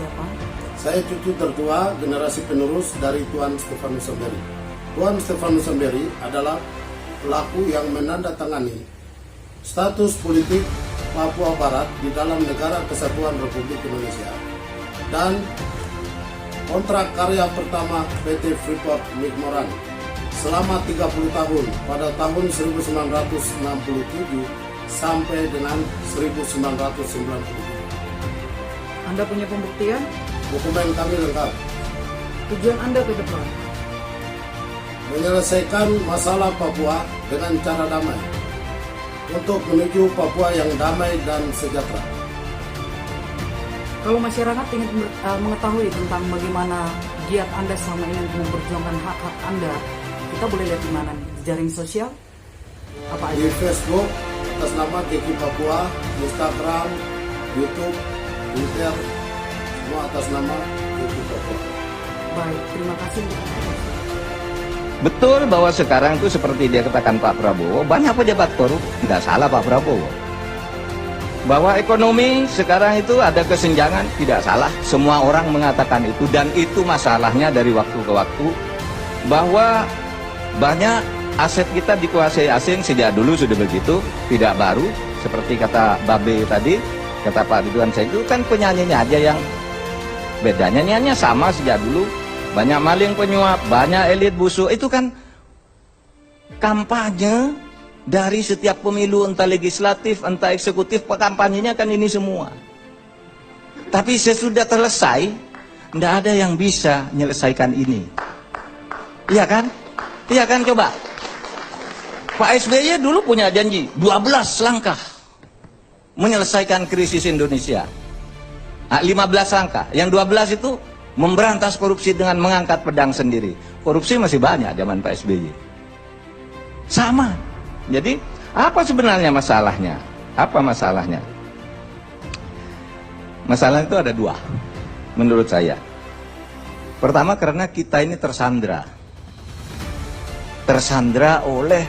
siapa? Saya cucu tertua generasi penerus dari Tuan Stefanus Samberi. Tuan Stefanus Samberi adalah pelaku yang menandatangani status politik Papua Barat di dalam Negara Kesatuan Republik Indonesia dan kontrak karya pertama PT Freeport McMoran selama 30 tahun pada tahun 1967 sampai dengan 1990. Anda punya pembuktian? Dokumen kami lengkap. Tujuan Anda ke depan? Menyelesaikan masalah Papua dengan cara damai untuk menuju Papua yang damai dan sejahtera. Kalau masyarakat ingin mengetahui tentang bagaimana giat Anda selama ini untuk memperjuangkan hak-hak Anda, kita boleh lihat di mana nih? Jaring sosial? Apa Di aja? Facebook atas nama Keki Papua, Instagram, YouTube, Twitter, semua atas nama Keki Papua. Baik, terima kasih untuk informasi. Betul bahwa sekarang itu seperti dia katakan Pak Prabowo, banyak pejabat korup. Tidak salah Pak Prabowo. Bahwa ekonomi sekarang itu ada kesenjangan, tidak salah. Semua orang mengatakan itu, dan itu masalahnya dari waktu ke waktu. Bahwa banyak aset kita dikuasai asing, sejak dulu sudah begitu, tidak baru. Seperti kata Babe tadi, kata Pak Ridwan Said, itu kan penyanyinya aja yang beda. Nyanyiannya sama sejak dulu. Banyak maling penyuap, banyak elit busuk. Itu kan kampanye dari setiap pemilu, entah legislatif, entah eksekutif, kampanyenya kan ini semua. Tapi sesudah selesai, tidak ada yang bisa menyelesaikan ini. Iya kan? Iya kan, coba. Pak SBY dulu punya janji 12 langkah menyelesaikan krisis Indonesia. Nah, 15 langkah. Yang 12 itu memberantas korupsi dengan mengangkat pedang sendiri. Korupsi masih banyak zaman Pak SBY. Sama. Jadi, apa sebenarnya masalahnya? Apa masalahnya? Masalah itu ada dua, menurut saya. Pertama, karena kita ini tersandra. Tersandra oleh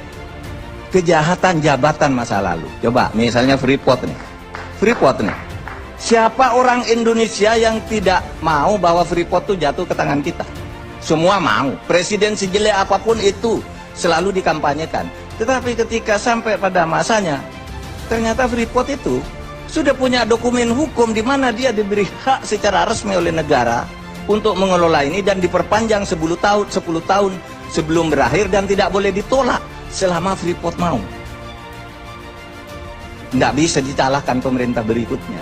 kejahatan jabatan masa lalu. Coba, misalnya Freeport nih. Freeport nih. Siapa orang Indonesia yang tidak mau bahwa Freeport itu jatuh ke tangan kita? Semua mau. Presiden sejelek apapun itu selalu dikampanyekan. Tetapi ketika sampai pada masanya, ternyata Freeport itu sudah punya dokumen hukum di mana dia diberi hak secara resmi oleh negara untuk mengelola ini dan diperpanjang 10 tahun sebelum berakhir dan tidak boleh ditolak selama Freeport mau. Tidak bisa disalahkan pemerintah berikutnya.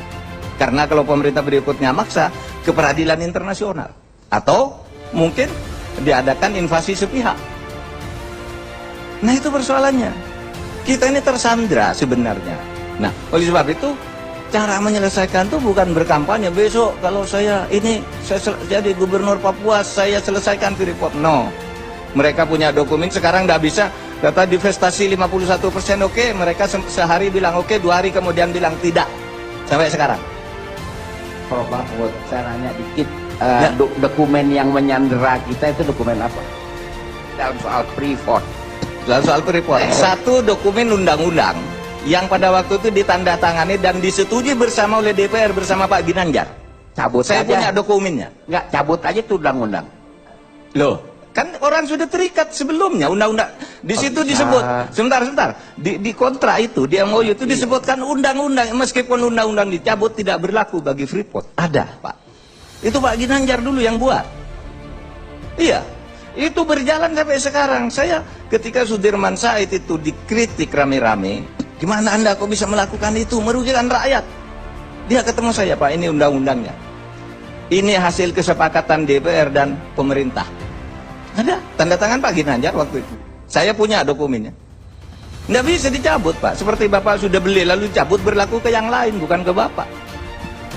Karena kalau pemerintah berikutnya maksa ke peradilan internasional. Atau mungkin diadakan invasi sepihak. Nah, itu persoalannya. Kita ini tersandra sebenarnya. Nah, oleh sebab itu cara menyelesaikan itu bukan berkampanye. Besok kalau saya jadi gubernur Papua, saya selesaikan Freeport. No. Mereka punya dokumen, sekarang tidak bisa. Kata divestasi 51% oke, mereka sehari bilang oke, 2 hari kemudian bilang tidak. Sampai sekarang. Prof Mahfud, saya nanya dikit, dokumen yang menyandera kita itu dokumen apa? Dalam soal Freeport. Dalam soal Freeport, satu dokumen undang-undang yang pada waktu itu ditandatangani dan disetujui bersama oleh DPR bersama Pak Ginanjar. Cabut Saya aja. punya dokumennya. Enggak, cabut aja tuh undang-undang. Loh, kan orang sudah terikat sebelumnya undang-undang. Di situ disebut, sebentar. Di kontra itu, di MOU itu disebutkan undang-undang, meskipun undang-undang dicabut tidak berlaku bagi Freeport. Ada, Pak. Itu Pak Ginanjar dulu yang buat. Iya. Itu berjalan sampai sekarang. Saya ketika Sudirman Said itu dikritik rame-rame, gimana Anda kok bisa melakukan itu, merugikan rakyat? Dia ketemu saya, Pak, ini undang-undangnya. Ini hasil kesepakatan DPR dan pemerintah. Ada tanda tangan Pak Ginanjar waktu itu. Saya punya dokumennya. Nggak bisa dicabut, Pak. Seperti Bapak sudah beli lalu dicabut, berlaku ke yang lain, bukan ke Bapak.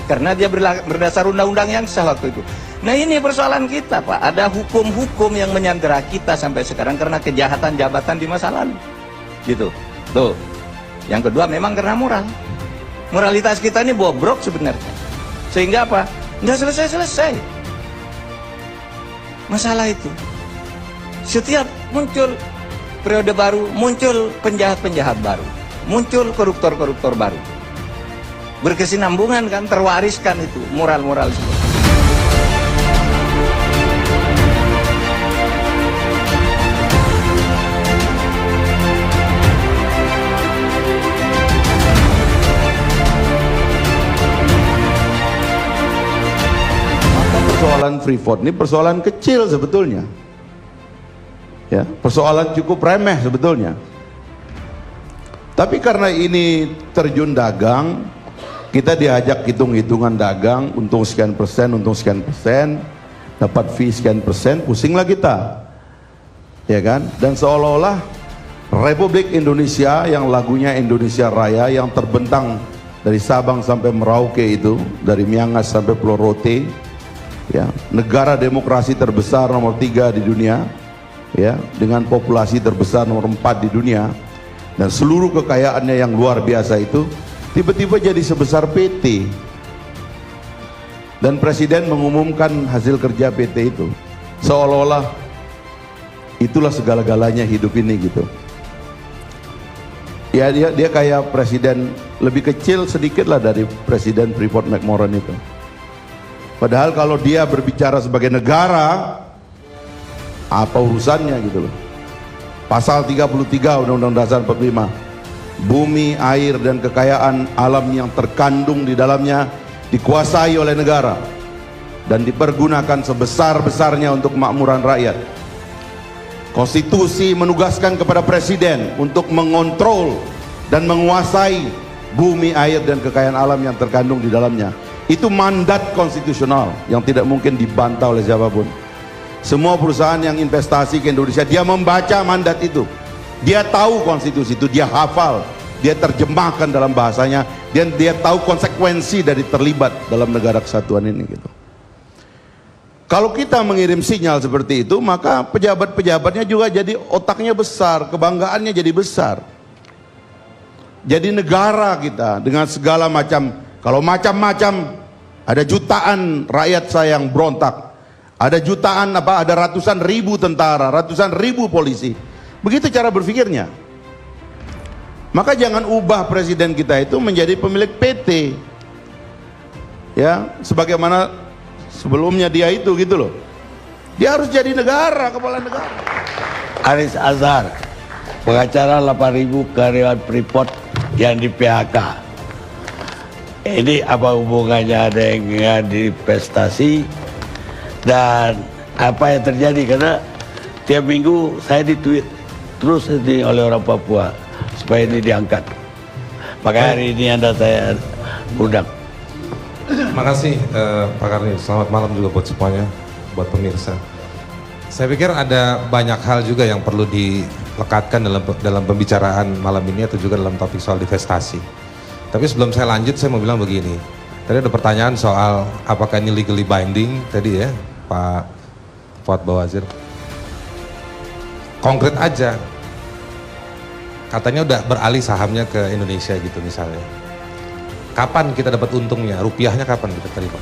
Karena dia berdasar undang-undang yang sah waktu itu. Nah, ini persoalan kita, Pak. Ada hukum-hukum yang menyandera kita sampai sekarang karena kejahatan jabatan di masa lalu. Gitu. Tuh. Yang kedua memang karena moral. Moralitas kita ini bobrok sebenarnya. Sehingga apa? Nggak selesai-selesai masalah itu. Setiap muncul periode baru, muncul penjahat-penjahat baru, muncul koruptor-koruptor baru. Berkesinambungan kan, terwariskan itu moral-moral semua. persoalan Freeport ini persoalan kecil sebetulnya. Ya, persoalan cukup remeh sebetulnya. Tapi karena ini terjun dagang, kita diajak hitung-hitungan dagang, untung sekian persen, dapat fee sekian persen, pusinglah kita. Ya kan? Dan seolah-olah Republik Indonesia yang lagunya Indonesia Raya yang terbentang dari Sabang sampai Merauke itu, dari Miangas sampai Pulau Rote, ya, negara demokrasi terbesar nomor 3 di dunia, ya, dengan populasi terbesar nomor 4 di dunia, dan seluruh kekayaannya yang luar biasa itu tiba-tiba jadi sebesar PT, dan Presiden mengumumkan hasil kerja PT itu seolah-olah itulah segala-galanya hidup ini gitu. Ya, dia kayak presiden lebih kecil sedikit lah dari Presiden Freeport McMoran itu. Padahal kalau dia berbicara sebagai negara, apa urusannya gitu loh. Pasal 33 Undang-Undang Dasar 45, bumi, air, dan kekayaan alam yang terkandung di dalamnya dikuasai oleh negara dan dipergunakan sebesar-besarnya untuk kemakmuran rakyat. Konstitusi menugaskan kepada Presiden untuk mengontrol dan menguasai bumi, air, dan kekayaan alam yang terkandung di dalamnya. Itu mandat konstitusional yang tidak mungkin dibantah oleh siapapun. Semua perusahaan yang investasi ke Indonesia, dia membaca mandat itu, dia tahu konstitusi itu, dia hafal, dia terjemahkan dalam bahasanya, dan dia tahu konsekuensi dari terlibat dalam negara kesatuan ini gitu. Kalau kita mengirim sinyal seperti itu, maka pejabat-pejabatnya juga jadi otaknya besar, kebanggaannya jadi besar. Jadi negara kita dengan segala macam, kalau macam-macam, ada jutaan rakyat saya yang berontak, ada jutaan ada ratusan ribu tentara, ratusan ribu polisi. Begitu cara berpikirnya. Maka jangan ubah presiden kita itu menjadi pemilik PT. Ya, sebagaimana sebelumnya dia itu gitu loh. Dia harus jadi negara, kepala negara. Aris Azhar, pengacara 8.000 karyawan Freeport yang di PHK. Ini apa hubungannya dengan divestasi dan apa yang terjadi? Karena tiap minggu saya di-tweet terus oleh orang Papua supaya ini diangkat. Maka hari ini Anda saya undang. Makasih Pak Karni, selamat malam juga buat semuanya, buat pemirsa. Saya pikir ada banyak hal juga yang perlu dilekatkan dalam pembicaraan malam ini atau juga dalam topik soal divestasi. Tapi sebelum saya lanjut, saya mau bilang begini. Tadi ada pertanyaan soal apakah ini legally binding tadi ya, Pak Fuad Bawazir. Konkret aja, katanya udah beralih sahamnya ke Indonesia gitu misalnya. Kapan kita dapat untungnya? Rupiahnya kapan kita terima?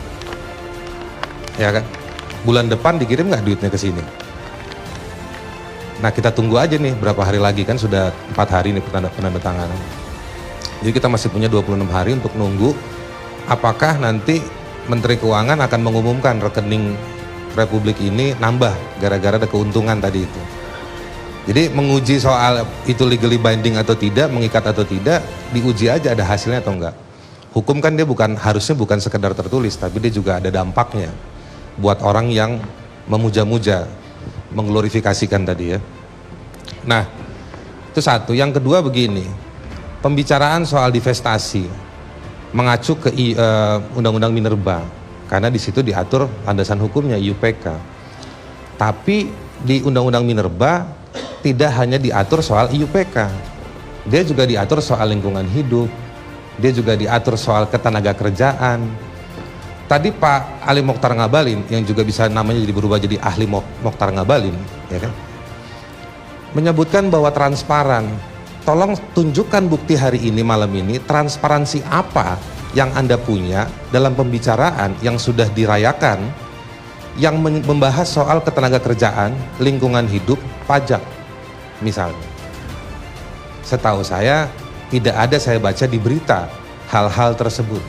Ya kan? Bulan depan dikirim nggak duitnya ke sini? Nah kita tunggu aja nih berapa hari lagi, kan sudah 4 hari nih penandatanganan. Jadi kita masih punya 26 hari untuk nunggu apakah nanti Menteri Keuangan akan mengumumkan rekening Republik ini nambah gara-gara ada keuntungan tadi itu. Jadi menguji soal itu legally binding atau tidak, mengikat atau tidak, diuji aja ada hasilnya atau enggak. Hukum kan dia harusnya bukan sekedar tertulis, tapi dia juga ada dampaknya buat orang yang memuja-muja, mengglorifikasikan tadi ya. Nah, itu satu. Yang kedua begini, pembicaraan soal divestasi mengacu ke Undang-Undang Minerba, karena di situ diatur landasan hukumnya IUPK. Tapi di Undang-Undang Minerba tidak hanya diatur soal IUPK, dia juga diatur soal lingkungan hidup. Dia juga diatur soal ketenaga kerjaan. Tadi Pak Ali Mokhtar Ngabalin, yang juga bisa namanya jadi berubah jadi Ahli Mokhtar Ngabalin, ya kan, menyebutkan bahwa transparan. Tolong tunjukkan bukti hari ini, malam ini, transparansi apa yang Anda punya dalam pembicaraan yang sudah dirayakan, yang membahas soal ketenaga kerjaan, lingkungan hidup, pajak, misalnya. Setahu saya, tidak ada saya baca di berita hal-hal tersebut.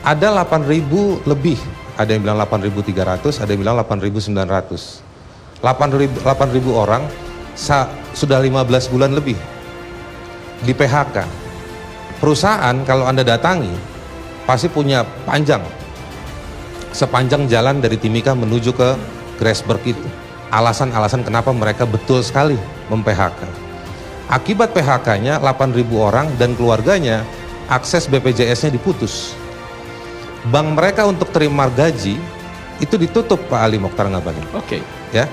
Ada 8.000 lebih, ada yang bilang 8.300, ada yang bilang 8.900. 8.000 orang sudah 15 bulan lebih di PHK. Perusahaan kalau Anda datangi pasti punya panjang sepanjang jalan dari Timika menuju ke Grasberg itu. Alasan-alasan kenapa mereka betul sekali mem-PHK. Akibat PHK-nya 8.000 orang dan keluarganya akses BPJS-nya diputus. Bank mereka untuk terima gaji itu ditutup, Pak Ali Mokhtar Ngabalin. Oke. Ya.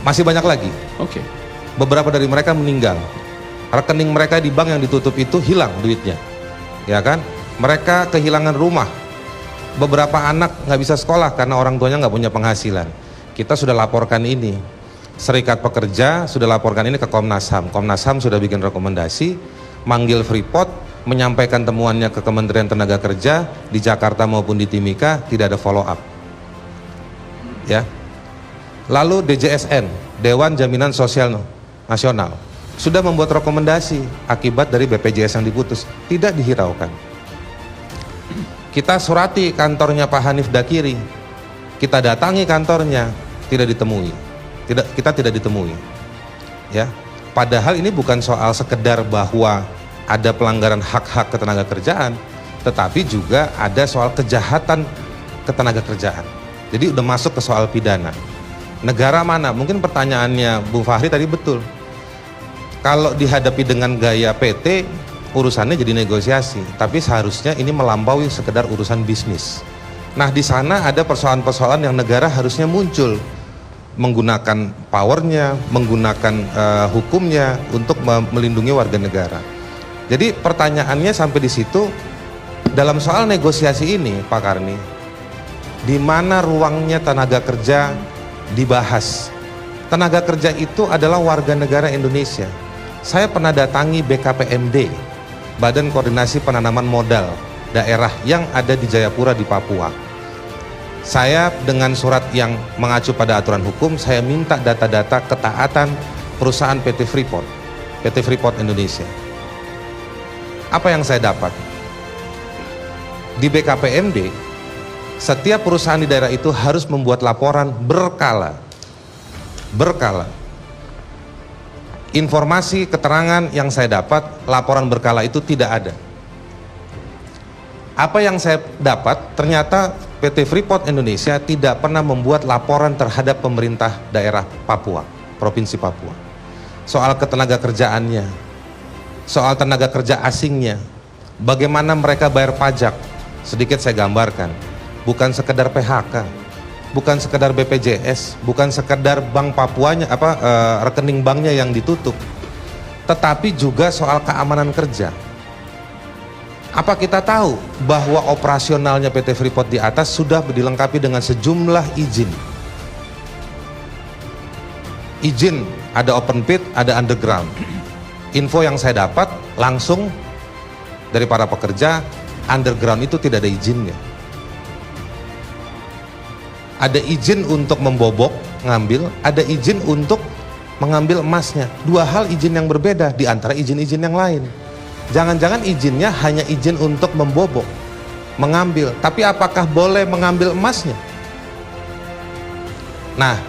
Masih banyak lagi. Oke. Beberapa dari mereka meninggal. Rekening mereka di bank yang ditutup itu hilang duitnya. Ya kan? Mereka kehilangan rumah. Beberapa anak nggak bisa sekolah karena orang tuanya nggak punya penghasilan. Kita sudah laporkan ini. Serikat Pekerja sudah laporkan ini ke Komnas HAM. Komnas HAM sudah bikin rekomendasi, manggil Freeport, menyampaikan temuannya ke Kementerian Tenaga Kerja di Jakarta maupun di Timika, tidak ada follow up. Ya. Lalu DJSN, Dewan Jaminan Sosial Nasional, sudah membuat rekomendasi akibat dari BPJS yang diputus, tidak dihiraukan. Kita surati kantornya Pak Hanif Dakiri, kita datangi kantornya, tidak ditemui. Kita tidak ditemui. Ya. Padahal ini bukan soal sekedar bahwa ada pelanggaran hak-hak ketenaga kerjaan, tetapi juga ada soal kejahatan ketenaga kerjaan. Jadi udah masuk ke soal pidana. Negara mana? Mungkin pertanyaannya Bung Fahri tadi betul. Kalau dihadapi dengan gaya PT, urusannya jadi negosiasi. Tapi seharusnya ini melampaui sekedar urusan bisnis. Nah, di sana ada persoalan-persoalan yang negara harusnya muncul, menggunakan powernya, menggunakan hukumnya untuk melindungi warga negara. Jadi pertanyaannya sampai di situ, dalam soal negosiasi ini, Pak Karni, di mana ruangnya tenaga kerja dibahas? Tenaga kerja itu adalah warga negara Indonesia. Saya pernah datangi BKPMD, Badan Koordinasi Penanaman Modal Daerah yang ada di Jayapura di Papua. Saya dengan surat yang mengacu pada aturan hukum, saya minta data-data ketaatan perusahaan PT Freeport Indonesia. Apa yang saya dapat? Di BKPMD, setiap perusahaan di daerah itu harus membuat laporan berkala. Informasi keterangan yang saya dapat, laporan berkala itu tidak ada. Apa yang saya dapat, ternyata PT Freeport Indonesia tidak pernah membuat laporan terhadap pemerintah daerah Papua, Provinsi Papua. Soal ketenaga kerjaannya, soal tenaga kerja asingnya, bagaimana mereka bayar pajak. Sedikit saya gambarkan, bukan sekedar PHK, bukan sekedar BPJS, bukan sekedar bank Papuanya, rekening banknya yang ditutup, tetapi juga soal keamanan kerja. Apa kita tahu bahwa operasionalnya PT Freeport di atas sudah dilengkapi dengan sejumlah izin? Izin, ada open pit, ada underground. Info yang saya dapat langsung dari para pekerja, underground itu tidak ada izinnya. Ada izin untuk membobok, ngambil, ada izin untuk mengambil emasnya. Dua hal izin yang berbeda di antara izin-izin yang lain. Jangan-jangan izinnya hanya izin untuk membobok, mengambil, tapi apakah boleh mengambil emasnya? Nah,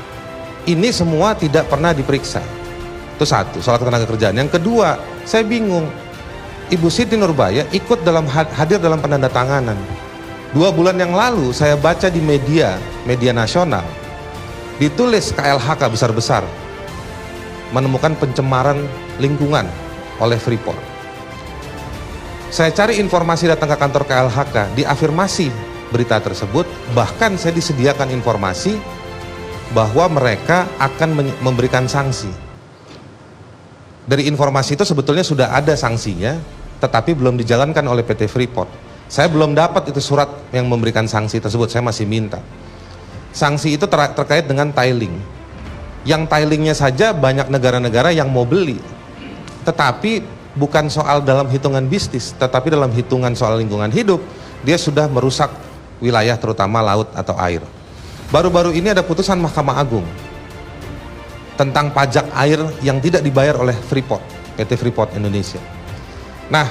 ini semua tidak pernah diperiksa. Itu satu, soal ketenaga kerjaan. Yang kedua, saya bingung. Ibu Siti Nurbaya ikut hadir dalam penandatanganan. 2 bulan yang lalu saya baca di media nasional, ditulis KLHK besar-besar menemukan pencemaran lingkungan oleh Freeport. Saya cari informasi, datang ke kantor KLHK, diafirmasi berita tersebut, bahkan saya disediakan informasi bahwa mereka akan memberikan sanksi. Dari informasi itu sebetulnya sudah ada sanksinya, tetapi belum dijalankan oleh PT Freeport. Saya belum dapat itu surat yang memberikan sanksi tersebut, saya masih minta. Sanksi itu terkait dengan tiling. Yang tilingnya saja banyak negara-negara yang mau beli. Tetapi bukan soal dalam hitungan bisnis, tetapi dalam hitungan soal lingkungan hidup, dia sudah merusak wilayah terutama laut atau air. Baru-baru ini ada putusan Mahkamah Agung tentang pajak air yang tidak dibayar oleh Freeport, PT Freeport Indonesia. Nah,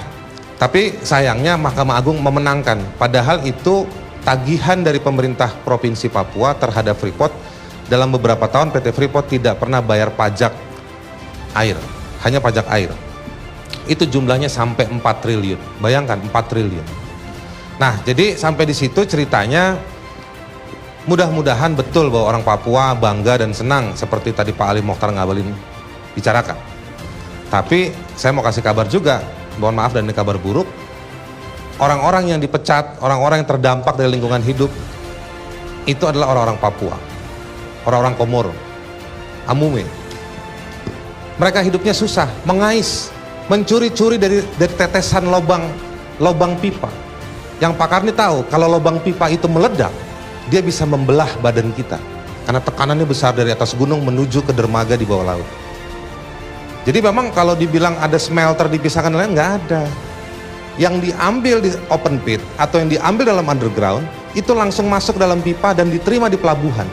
tapi sayangnya Mahkamah Agung memenangkan, padahal itu tagihan dari pemerintah Provinsi Papua terhadap Freeport. Dalam beberapa tahun PT Freeport tidak pernah bayar pajak air, hanya pajak air. Itu jumlahnya sampai 4 triliun, bayangkan 4 triliun. Nah, jadi sampai di situ ceritanya, mudah-mudahan betul bahwa orang Papua bangga dan senang seperti tadi Pak Ali Mokhtar Ngabalin bicarakan. Tapi saya mau kasih kabar juga, mohon maaf dan ini kabar buruk, orang-orang yang dipecat, orang-orang yang terdampak dari lingkungan hidup, itu adalah orang-orang Papua, orang-orang Komoro, Amume. Mereka hidupnya susah, mengais, mencuri-curi dari tetesan lubang pipa. Yang Pak Karni tahu, kalau lubang pipa itu meledak, dia bisa membelah badan kita. Karena tekanannya besar dari atas gunung menuju ke dermaga di bawah laut. Jadi memang kalau dibilang ada smelter dipisahkan lain, nggak ada. Yang diambil di open pit atau yang diambil dalam underground, itu langsung masuk dalam pipa dan diterima di pelabuhan.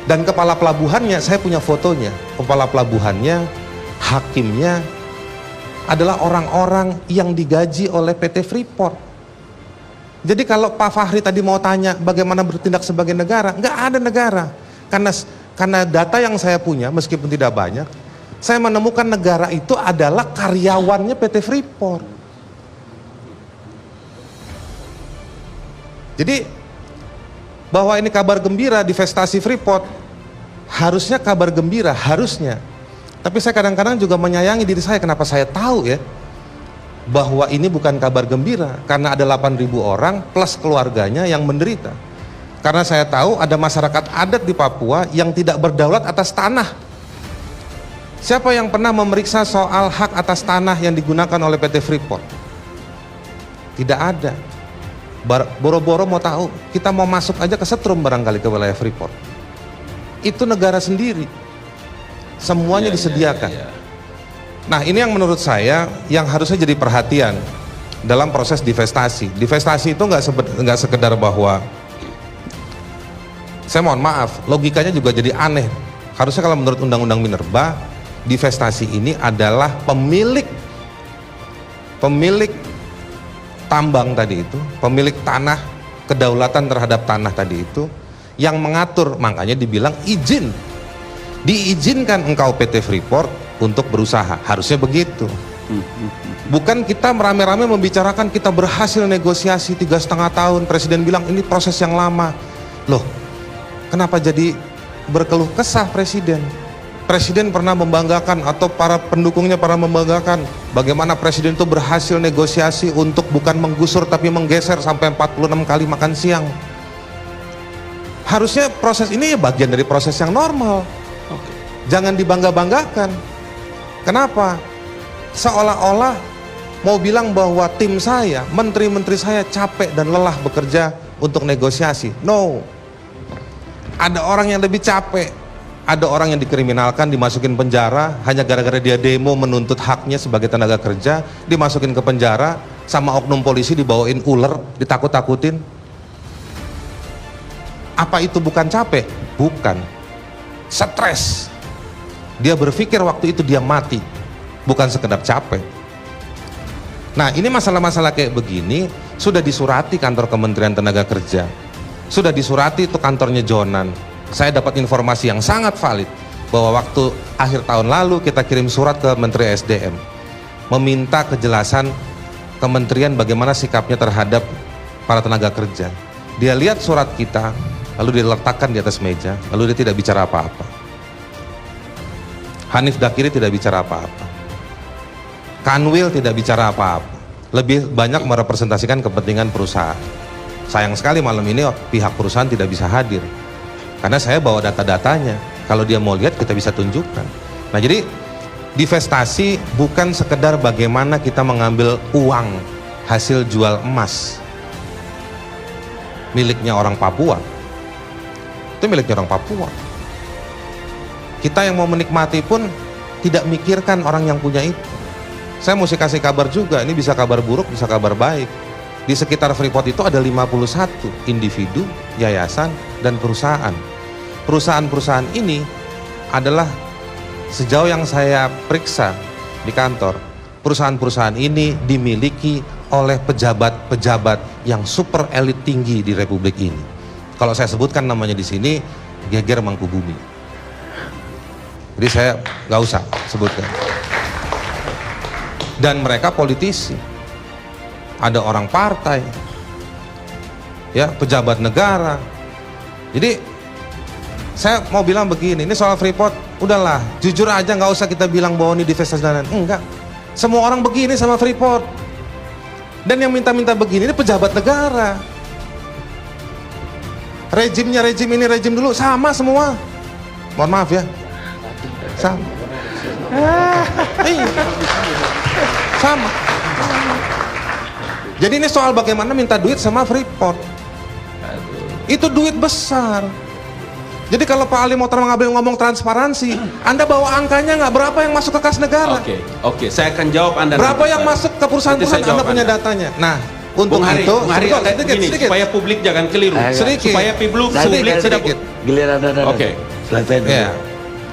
Dan kepala pelabuhannya, saya punya fotonya. Kepala pelabuhannya, hakimnya, adalah orang-orang yang digaji oleh PT Freeport. Jadi kalau Pak Fahri tadi mau tanya bagaimana bertindak sebagai negara, nggak ada negara. Karena data yang saya punya, meskipun tidak banyak, saya menemukan negara itu adalah karyawannya PT Freeport. Jadi bahwa ini kabar gembira divestasi Freeport, harusnya kabar gembira, harusnya. Tapi saya kadang-kadang juga menyayangi diri saya, kenapa saya tahu ya bahwa ini bukan kabar gembira, karena ada 8.000 orang plus keluarganya yang menderita. Karena saya tahu ada masyarakat adat di Papua yang tidak berdaulat atas tanah. Siapa yang pernah memeriksa soal hak atas tanah yang digunakan oleh PT Freeport? Tidak ada. Boro-boro mau tahu, kita mau masuk aja ke setrum barangkali ke wilayah Freeport. Itu negara sendiri. Semuanya disediakan. Nah, ini yang menurut saya yang harusnya jadi perhatian dalam proses divestasi. Divestasi itu nggak sekedar bahwa, saya mohon maaf, logikanya juga jadi aneh. Harusnya kalau menurut Undang-Undang Minerba, divestasi ini adalah pemilik tambang tadi itu, pemilik tanah, kedaulatan terhadap tanah tadi itu, yang mengatur. Makanya dibilang izin. Diizinkan engkau PT Freeport untuk berusaha, harusnya begitu. Bukan kita merame-rame membicarakan kita berhasil negosiasi 3,5 tahun, presiden bilang ini proses yang lama. Loh, kenapa jadi berkeluh kesah presiden? Presiden pernah membanggakan atau para pendukungnya pernah membanggakan bagaimana presiden itu berhasil negosiasi untuk bukan menggusur tapi menggeser sampai 46 kali makan siang. Harusnya proses ini ya bagian dari proses yang normal. Jangan dibangga-banggakan. Kenapa? Seolah-olah mau bilang bahwa tim saya, menteri-menteri saya capek dan lelah bekerja untuk negosiasi. No. Ada orang yang lebih capek. Ada orang yang dikriminalkan, dimasukin penjara hanya gara-gara dia demo menuntut haknya sebagai tenaga kerja, dimasukin ke penjara sama oknum polisi, dibawain ular, ditakut-takutin. Apa itu bukan capek? Bukan. Stres. Dia berpikir waktu itu dia mati, bukan sekedar capek. Nah, ini masalah-masalah kayak begini sudah disurati kantor Kementerian Tenaga Kerja, sudah disurati itu kantornya Jonan. Saya dapat informasi yang sangat valid bahwa waktu akhir tahun lalu kita kirim surat ke Menteri SDM meminta kejelasan kementerian bagaimana sikapnya terhadap para tenaga kerja. Dia lihat surat kita, lalu dia letakkan di atas meja, lalu dia tidak bicara apa-apa. Hanif Dakiri tidak bicara apa-apa. Kanwil tidak bicara apa-apa. Lebih banyak merepresentasikan kepentingan perusahaan. Sayang sekali malam ini pihak perusahaan tidak bisa hadir. Karena saya bawa data-datanya. Kalau dia mau lihat kita bisa tunjukkan. Nah, jadi divestasi bukan sekedar bagaimana kita mengambil uang hasil jual emas miliknya orang Papua. Itu miliknya orang Papua. Kita yang mau menikmati pun tidak mikirkan orang yang punya itu. Saya mesti kasih kabar juga, ini bisa kabar buruk, bisa kabar baik. Di sekitar Freeport itu ada 51 individu, yayasan, dan perusahaan. Perusahaan-perusahaan ini adalah sejauh yang saya periksa di kantor, perusahaan-perusahaan ini dimiliki oleh pejabat-pejabat yang super elit tinggi di Republik ini. Kalau saya sebutkan namanya di sini, geger Mangkubumi. Jadi saya nggak usah sebutkan. Dan mereka politisi. ada orang partai, ya, pejabat negara. Jadi saya mau bilang begini, ini soal Freeport, udahlah, jujur aja, nggak usah kita bilang bahwa ini divestasi dan lain-lain. Enggak, semua orang begini sama Freeport. Dan yang minta-minta begini ini pejabat negara. Rejimnya rejim ini, rejim dulu, sama semua. Mohon maaf ya, sama. Iya. Sama. Jadi ini soal bagaimana minta duit sama Freeport. Itu duit besar. Jadi kalau Pak Ali Mohtar Ngabalin ngomong transparansi, Anda bawa angkanya nggak? Berapa yang masuk ke kas negara? Oke, saya akan jawab Anda. Berapa yang masuk ke perusahaan-perusahaan? Anda punya datanya. Nah, untuk itu, sedikit. Supaya publik jangan keliru. Sedikit. Supaya publik sedikit. Giliran Anda. Oke. Selesai dulu. Ya.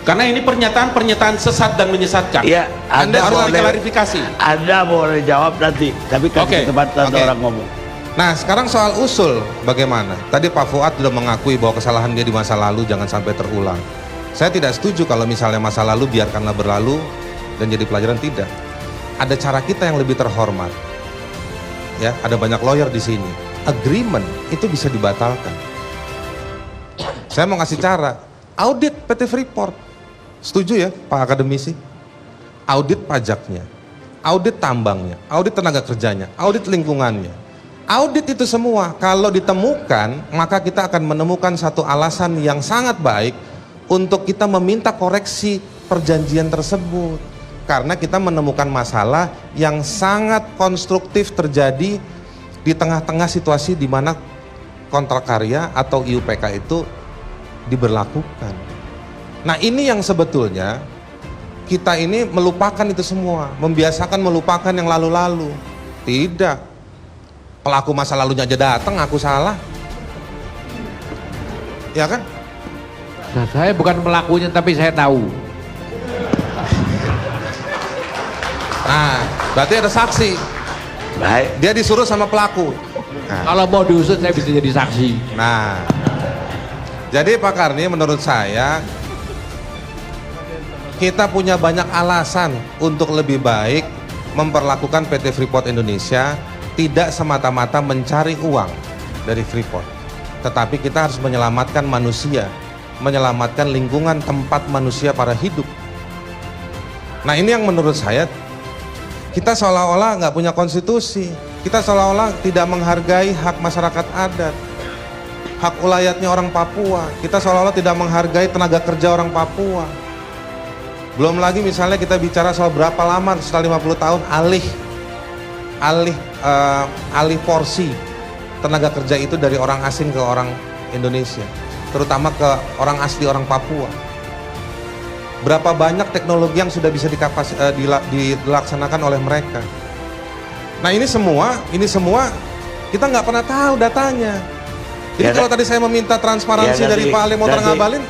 Karena ini pernyataan sesat dan menyesatkan. Iya, Anda harus boleh- diklarifikasi. Anda boleh jawab nanti, tapi kasih kesempatan Oke. orang ngomong. Nah, sekarang soal usul bagaimana? Tadi Pak Fuad sudah mengakui bahwa kesalahan dia di masa lalu jangan sampai terulang. Saya tidak setuju kalau misalnya masa lalu biarkanlah berlalu dan jadi pelajaran, tidak. Ada cara kita yang lebih terhormat. Ya, ada banyak lawyer di sini. Agreement itu bisa dibatalkan. Saya mau ngasih cara. Audit PT Freeport. Setuju ya Pak akademisi? Audit pajaknya, audit tambangnya, audit tenaga kerjanya, audit lingkungannya. Audit itu semua, kalau ditemukan, maka kita akan menemukan satu alasan yang sangat baik untuk kita meminta koreksi perjanjian tersebut. Karena kita menemukan masalah yang sangat konstruktif terjadi di tengah-tengah situasi di mana kontrak karya atau IUPK itu diberlakukan. Nah, ini yang sebetulnya kita ini melupakan itu semua, membiasakan melupakan yang lalu-lalu. Tidak. Pelaku masa lalunya aja datang, aku salah. Ya kan? Nah, saya bukan pelakunya tapi saya tahu. Nah, berarti ada saksi. Baik. Dia disuruh sama pelaku. Nah, Kalau mau diusut saya bisa jadi saksi. nah. Jadi Pak Karni, menurut saya kita punya banyak alasan untuk lebih baik memperlakukan PT Freeport Indonesia tidak semata-mata mencari uang dari Freeport, tetapi kita harus menyelamatkan manusia, menyelamatkan lingkungan tempat manusia para hidup. Nah, ini yang menurut saya kita seolah-olah nggak punya konstitusi, kita seolah-olah tidak menghargai hak masyarakat adat, hak ulayatnya orang Papua, kita seolah-olah tidak menghargai tenaga kerja orang Papua. Belum lagi misalnya kita bicara soal berapa lama setelah 50 tahun alih porsi tenaga kerja itu dari orang asing ke orang Indonesia, terutama ke orang asli orang Papua. Berapa banyak teknologi yang sudah bisa dilaksanakan oleh mereka. Nah, ini semua kita nggak pernah tahu datanya. Jadi Ya, kalau tadi saya meminta transparansi ya, dari Pak Ali Mohtar Ngabalin,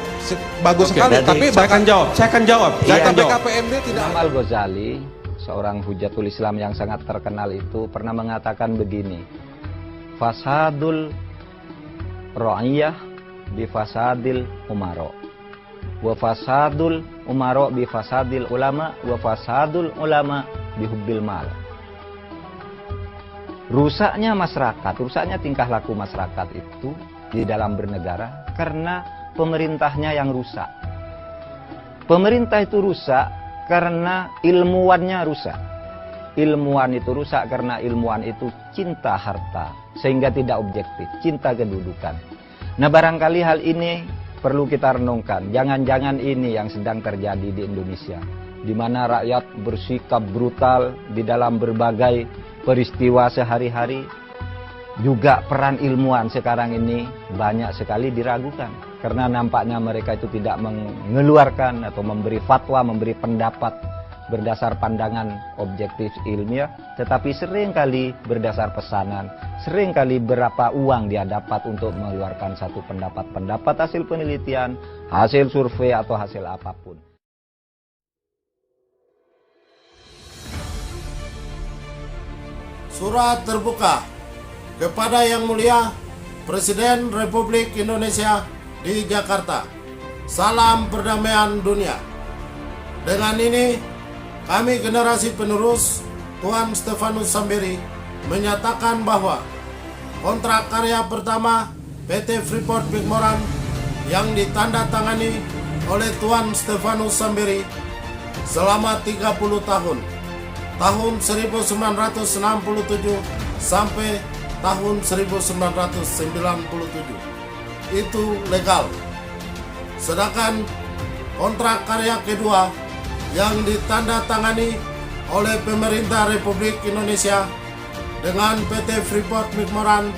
bagus sekali. nanti Tapi Saya akan jawab. data BKPMD tidak. Imam Al-Ghazali, seorang hujatul Islam yang sangat terkenal itu pernah mengatakan begini, fasadul ra'iyah bi fasadil umaro, wa fasadul umaro bi fasadil ulama, wa fasadul ulama bi hubbil mal. Rusaknya masyarakat, rusaknya tingkah laku masyarakat itu di dalam bernegara karena pemerintahnya yang rusak. Pemerintah itu rusak karena ilmuwannya rusak. Ilmuwan itu rusak karena ilmuwan itu cinta harta, sehingga tidak objektif, cinta kedudukan. Nah, barangkali hal ini perlu kita renungkan. Jangan-jangan ini yang sedang terjadi di Indonesia, di mana rakyat bersikap brutal di dalam berbagai peristiwa sehari-hari. Juga peran ilmuwan sekarang ini banyak sekali diragukan, karena nampaknya mereka itu tidak mengeluarkan atau memberi fatwa, memberi pendapat berdasar pandangan objektif ilmiah, tetapi seringkali berdasar pesanan, seringkali berapa uang dia dapat untuk mengeluarkan satu pendapat hasil penelitian, hasil survei atau hasil apapun. Surat terbuka kepada Yang Mulia Presiden Republik Indonesia di Jakarta. Salam perdamaian dunia. Dengan ini, kami generasi penerus Tuan Stefanus Samberi menyatakan bahwa kontrak karya pertama PT Freeport McMoran yang ditandatangani oleh Tuan Stefanus Samberi selama 30 tahun, tahun 1967 sampai tahun 1997, itu legal. Sedangkan kontrak karya kedua yang ditandatangani oleh pemerintah Republik Indonesia dengan PT Freeport McMoran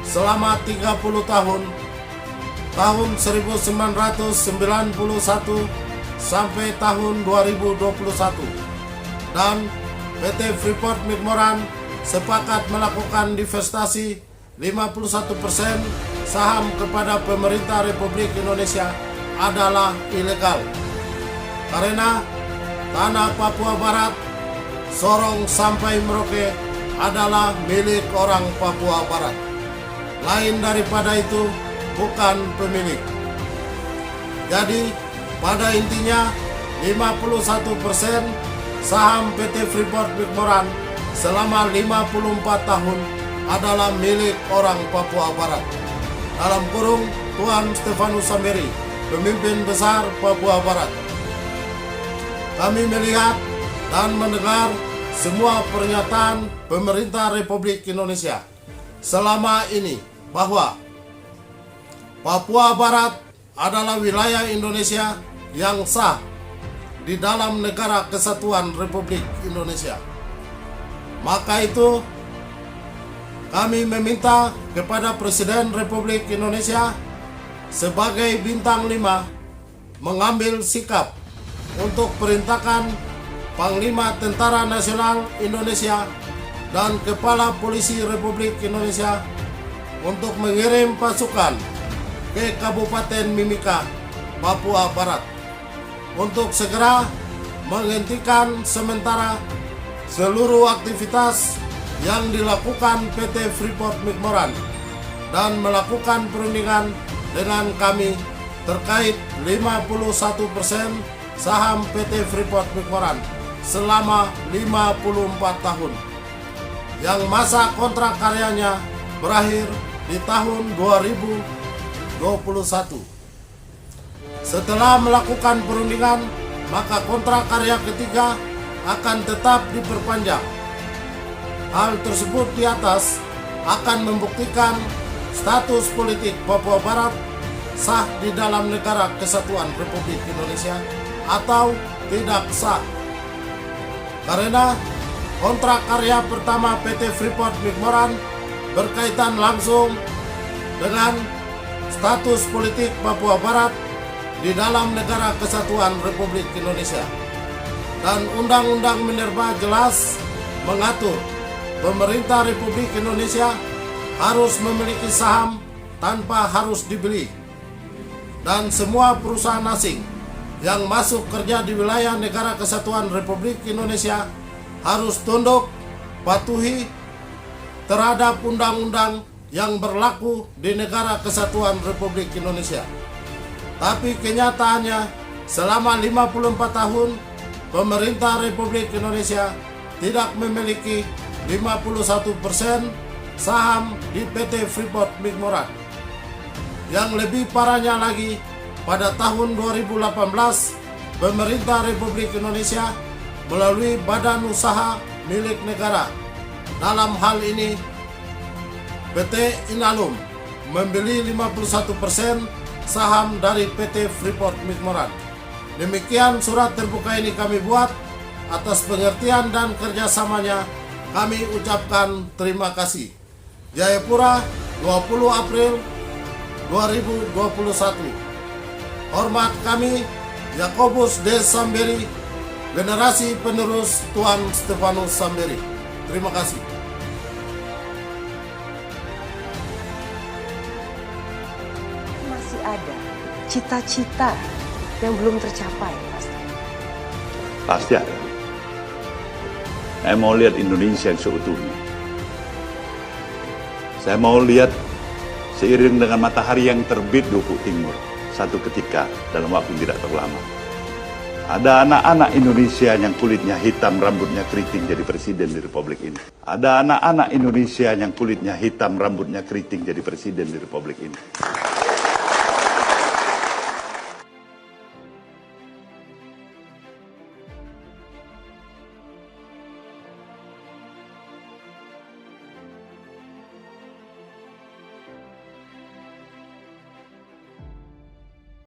selama 30 tahun, tahun 1991 sampai tahun 2021, dan PT Freeport McMoran sepakat melakukan divestasi 51% saham kepada pemerintah Republik Indonesia adalah ilegal karena tanah Papua Barat, Sorong sampai Merauke adalah milik orang Papua Barat. Lain daripada itu bukan pemilik. Jadi pada intinya 51% saham PT Freeport McMoran selama 54 tahun adalah milik orang Papua Barat. Dalam kurung Tuan Stefanus Samberi, pemimpin besar Papua Barat. Kami melihat dan mendengar semua pernyataan pemerintah Republik Indonesia selama ini bahwa Papua Barat adalah wilayah Indonesia yang sah di dalam Negara Kesatuan Republik Indonesia. Maka itu kami meminta kepada Presiden Republik Indonesia sebagai bintang 5 mengambil sikap untuk perintahkan Panglima Tentara Nasional Indonesia dan Kepala Polisi Republik Indonesia untuk mengirim pasukan ke Kabupaten Mimika, Papua Barat untuk segera menghentikan sementara seluruh aktivitas yang dilakukan PT Freeport McMoran dan melakukan perundingan dengan kami terkait 51% saham PT Freeport McMoran selama 54 tahun yang masa kontrak karyanya berakhir di tahun 2021. Setelah melakukan perundingan, maka kontrak karya ketiga akan tetap diperpanjang. Hal tersebut di atas akan membuktikan status politik Papua Barat sah di dalam Negara Kesatuan Republik Indonesia atau tidak sah. Karena kontrak karya pertama PT Freeport McMoran berkaitan langsung dengan status politik Papua Barat di dalam Negara Kesatuan Republik Indonesia. Dan Undang-Undang Minerba jelas mengatur pemerintah Republik Indonesia harus memiliki saham tanpa harus dibeli. Dan semua perusahaan asing yang masuk kerja di wilayah Negara Kesatuan Republik Indonesia harus tunduk patuhi terhadap undang-undang yang berlaku di Negara Kesatuan Republik Indonesia. Tapi kenyataannya selama 54 tahun pemerintah Republik Indonesia tidak memiliki 51% saham di PT Freeport McMoran. Yang lebih parahnya lagi, pada tahun 2018 pemerintah Republik Indonesia melalui badan usaha milik negara, dalam hal ini PT Inalum, membeli 51% saham dari PT Freeport McMoran. Demikian surat terbuka ini kami buat. Atas pengertian dan kerjasamanya kami ucapkan terima kasih. Jayapura, 20 April 2021. Hormat kami, Yakobus D. Samberi, generasi penerus Tuan Stefanus Samberi. Terima kasih. Masih ada cita-cita yang belum tercapai, pasti. Pasti ada. Saya mau lihat Indonesia yang seutuhnya. Saya mau lihat seiring dengan matahari yang terbit di ufuk timur satu ketika dalam waktu tidak terlalu lama. Ada anak-anak Indonesia yang kulitnya hitam, rambutnya keriting jadi presiden di Republik ini. Ada anak-anak Indonesia yang kulitnya hitam, rambutnya keriting jadi presiden di Republik ini.